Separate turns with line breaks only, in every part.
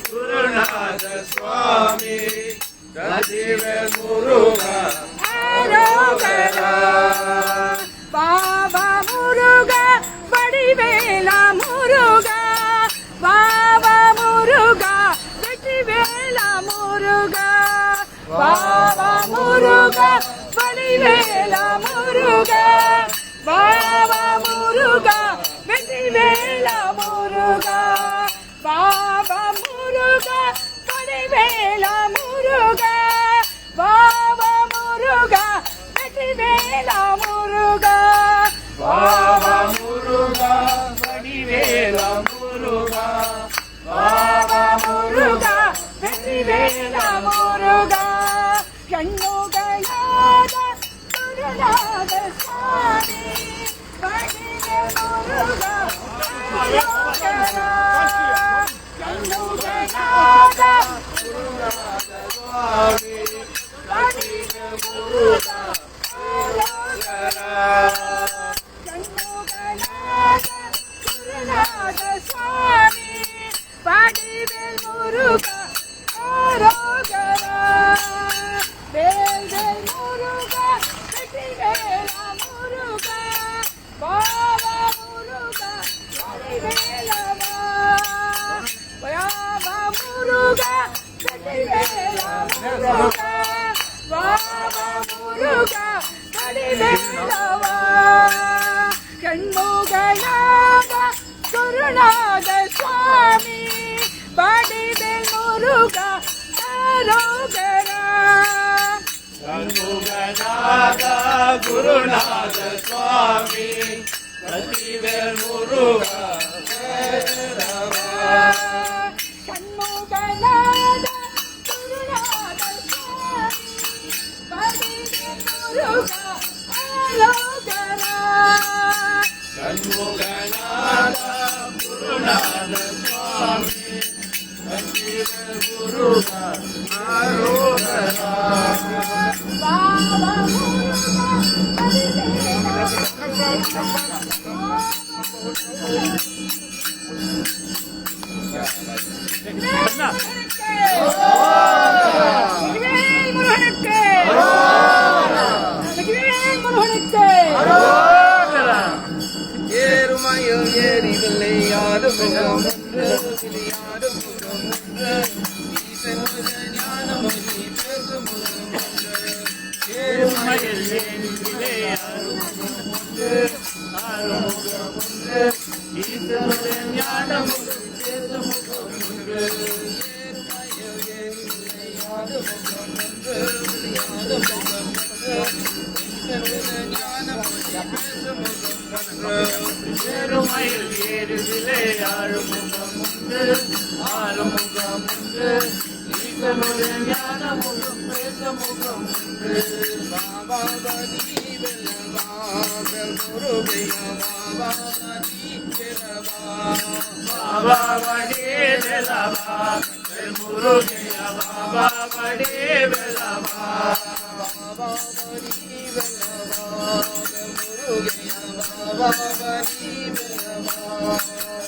குருநாத சுவாமி சதிவேல் முருகா அரோகரா.
பாபா முருகா வடிவேலா முருகா, பாபா முருகா வெற்றிவேலா முருகா, பாபா முருகா வடிவேலா முருகா, பாபா முருகா வெற்றிவேலா முருகா, பாபா முருகா வடிவேலா முருகா, பாபா முருகா வெற்றிவேலா முருகா,
பாபா முருகா வடிவேலா முருகா,
பாபா முருகா வெற்றிவேலா முருகா. கண்ணுகளாத குருநாத சுவாமி வடிவேல் முருகா அரோகரா. கண்ணுகளாத
குருநாத சுவாமி சதிவேல் முருகா அரோகரா.
கண்ணுகளாத குருநாத சுவாமி வடிவேல் முருகா அரோகரா. வேல் வேல் முருகா வெற்றிவேலா முருகா, பாபா முருகா வடிவேலவா, பாபா முருகா வெற்றிவேலா முருகா, பாபா முருகா வடிவேலவா. கண்முகநாத குருநாத சுவாமி வடிவேல் முருகா அரோகரா.
சண்முகநாத குருநாத சுவாமி சதிவேல் முருகா
கண்முகநாத குருநாத சுவாமி வடிவேல் முருகா அரோகரா.
சண்முகநாத குருநாத சுவாமி சதிவேல் முருகா அரோகரா.
பாபா முருகா வடிவேலா
ஏறுமயில் ஏறி விளையாடு முகம் ஒன்று விளையாடு முகம் ஒன்று ஈசன் ஞானமொழி பேசு முகம் ஒன்று. ஏறுமயில் ஏறி விளையாடு முகம் ஒன்று ஆறுமுகம் ஒன்று ஈசன் ஞானமொழி பேசு முகம் ஒன்று. ஏறுமயில் ஏறி விளையாடு முகம் ஒன்று விளையாடு முகம் ஒன்று ஈசன் ஞானமொழி பேசு முகம் ஒன்று. ஏறுமயில் ஏறு விளையாடு முகம் உண்டு ஆறுமுகம் உண்டு ஈசனுடைய ஞான முகம் பேச முகம் உண்டு. பாபா பதி வெல்லவா வெல் முருகையா பாபா பதி வெல்லவா, பாபா படி வெல்லவா வெல் முருகையா பாபா படி வெல்லவா, பாபா படி வெல்லவா வெல் முருகையா பாபா படி வெல்லவா,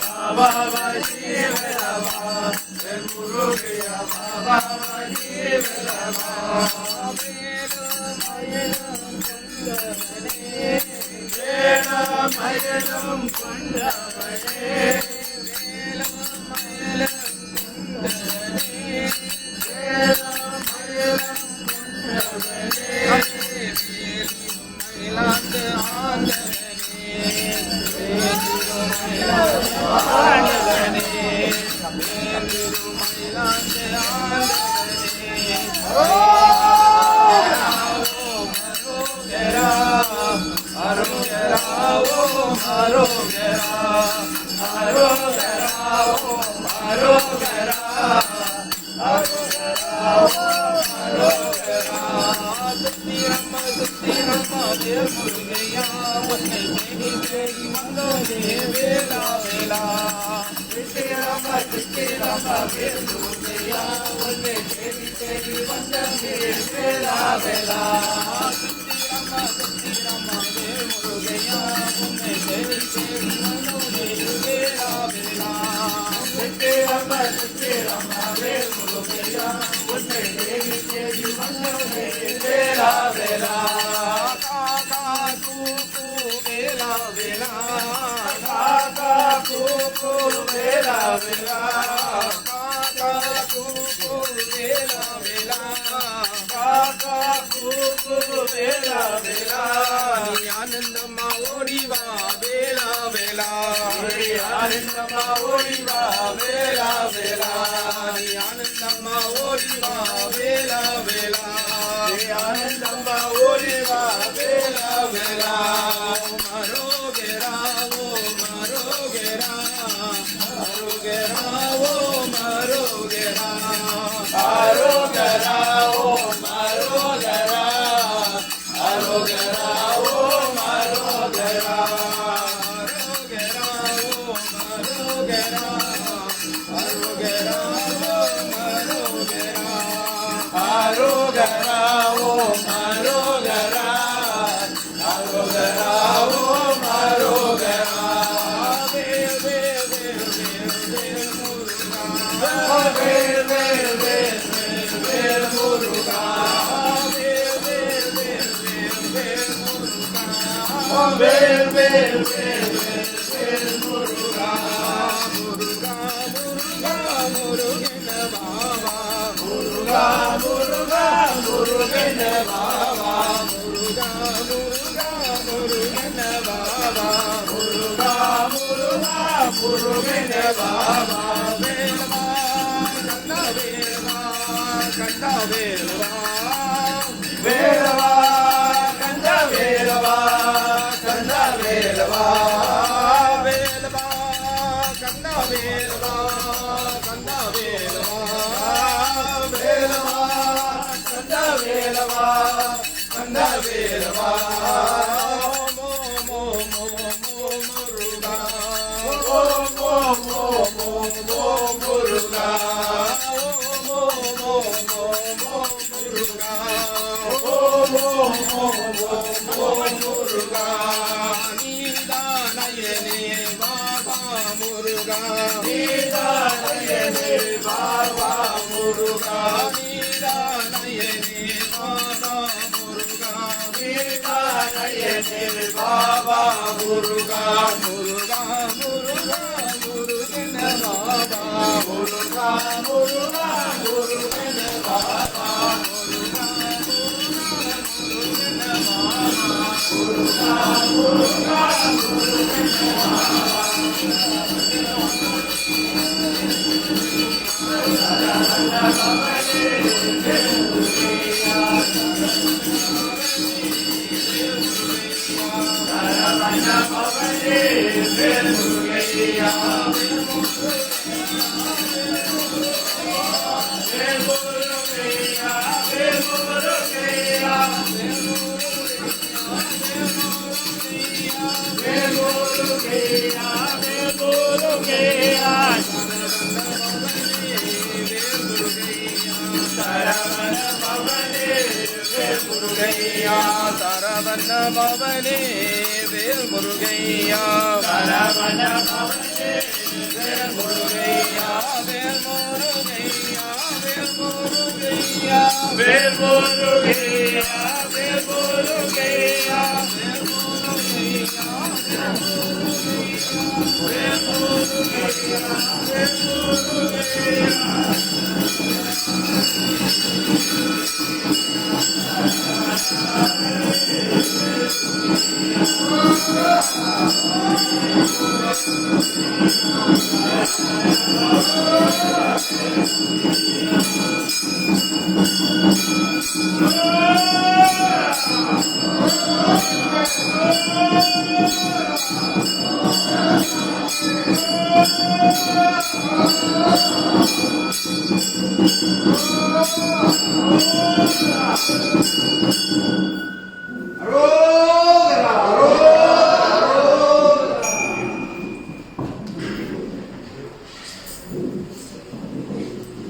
பாபா படி வெல்லவா வெல் முருகையா பாபா படி வெல்லவா. வேலம் மயலம் கொண்டவனே வேலம் மயலம் கொண்டவனே வேலம் மயலம் கொண்டவனே வேலும் மயிலாந்து ஆண்டவனே வேலும் மயிலாந்து ஆண்டவனே வேலும் மயிலாந்து ஆண்டவனே. அரோகரா ஓம் அரோகரா அரோகரா வேலா சுத்திரம்மா வேல் முருகையா உன்னை தேடி தேடி வந்தோனே வேலா வேலா சுத்திரம்மா வேல் முருகையா உன்னை தேடி தேடி வந்தோனே வேலா வேலா காக்கா கூக்கு வேலா வேலா காக்கா கூக்கு வேலா வேலா காக்கா கூக்கு வேலா வேலா காக்கா கூக்கு வேலா வேலா நீ ஆனந்தமா ஓடிவா வேலா வேலா நீ ஆனந்தமா ஓடிவா வேலா வேலா நீ ஆனந்தமா ஓடிவா வேலா வேலா நீ ஆனந்தமா ஓடிவா வேலா வேலா மரோகேரா ஓ மரோகேரா மரோகேரா ஓ மரோகேரா மரோகேரா ஓ மரோகேரா மரோகேரா ஓ மரோகேரா மரோகேரா ஓ மரோகேரா மரோகேரா ஓ மரோகேரா மரோகேரா ஓ மரோகேரா மரோகேரா ஓ மரோகேரா வேல் வேல் வேல் வேல் வேல் முருகா வேல் வேல் வேல் வேல் முருகா வேல் வேல் வேல் வேல் முருகா முருகா முருகா முருகன பாவா முருகா முருகா முருகன பாவா முருகா முருகா முருகன பாவா முருகா முருகா முருகன பாவா வேலவா கண்ணா வேலவா கண்ணா வேலவா வேலவா கண்ணா வேலவா கண்ணா வேலவா வேலவா கண்ணா வேலவா கண்ணா வேலவா வேலவா கண்ணா வேலவா கண்ணா வேலவா மோ மோ மோ மோ முருகா மோ மோ மோ மோ மோ முருகா மோ மோ மோ மோ முருகா மோ மோ மோ மோ மோ முருகா நீதானயனே பாபா முருகா நீதானயனே பாபா முருகா நீதானயனே பாபா முருகா நீதானயனே பாபா முருகா முருகா முருகா முருகன பாபா முருகா முருகா முருகன பாபா முருகா முருகா முருகா முருகன சரவண பவனே வேல் முருகையா சரவண பவனே வேல் முருகையா வேல் முருகையா வேல் முருகையா வேல் முருகையா வேல் முருகையா வேல் முருகையா வேல் முருகையா வேல் முருகையா